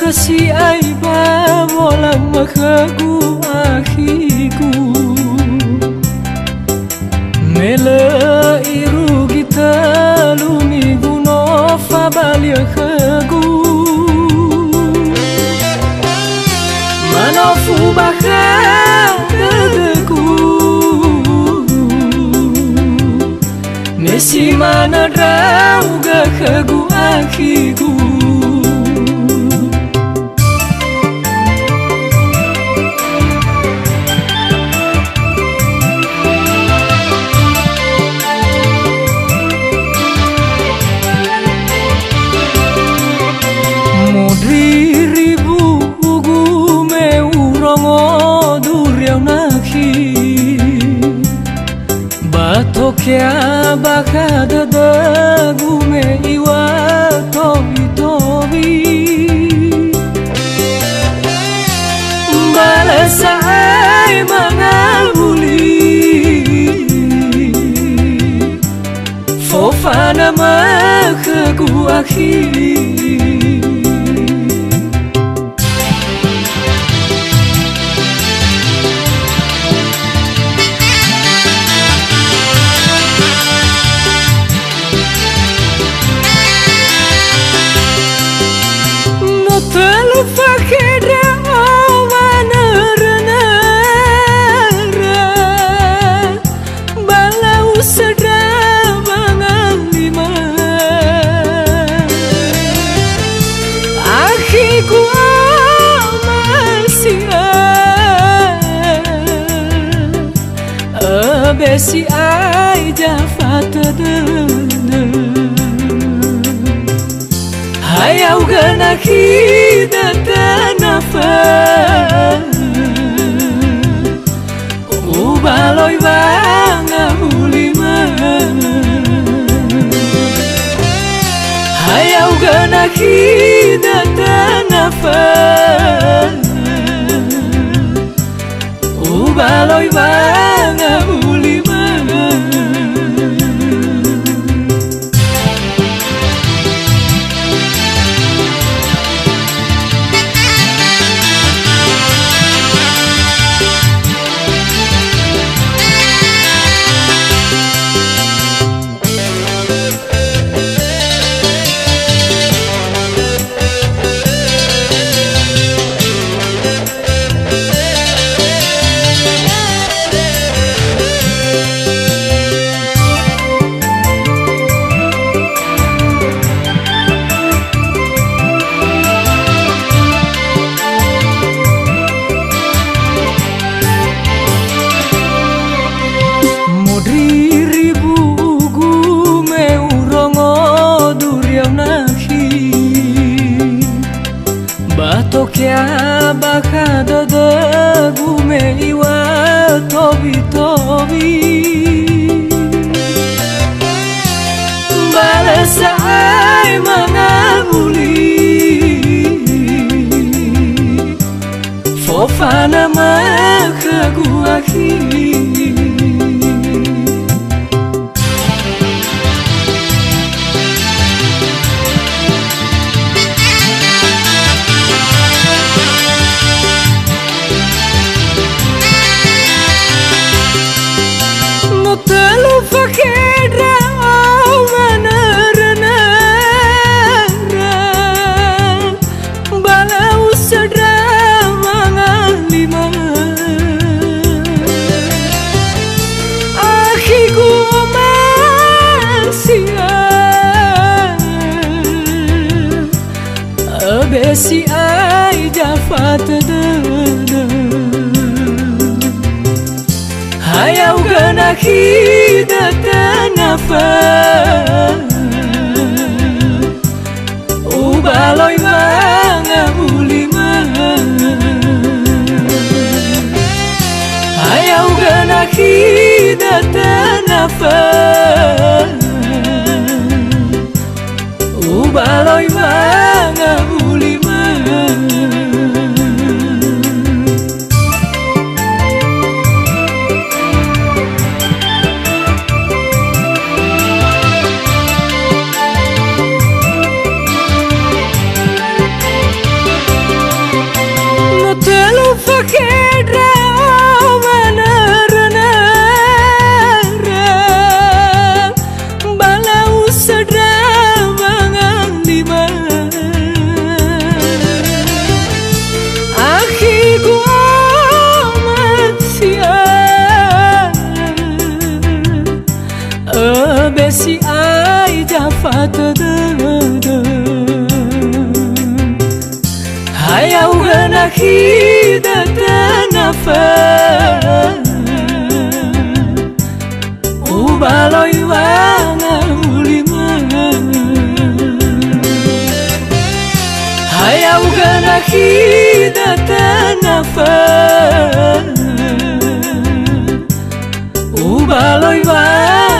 Kasi ay ba walang makaguahiku Mela iru kita lumigu no fabalia kagu Manofu bakadaku Mesi mana rauga kaguahiku Kya bakada dagu me iwa tobi tobi Balasa ay mangabuli Fofana makaguaki Besi ai jafata dana Hayau gana kita tanafa Ubaloi banga mulima Hayau gana kita tanafa Ubaloi banga mulima Kya bakada dagu me iwa tobi tobi Balasa ay mangabuli Fofana makaguaki Fakira manarana Balau sadra mangalima Akhiku masia Abesi ay jafat dana Hayau gana kita tanafa Ubaloi banga mulima Hayau gana kita tanafa Ubaloi banga mulima besi ai jafat de hayau gana hidata nafa ubaloi wanga ulima hayau gana hidata nafa ubaloi wanga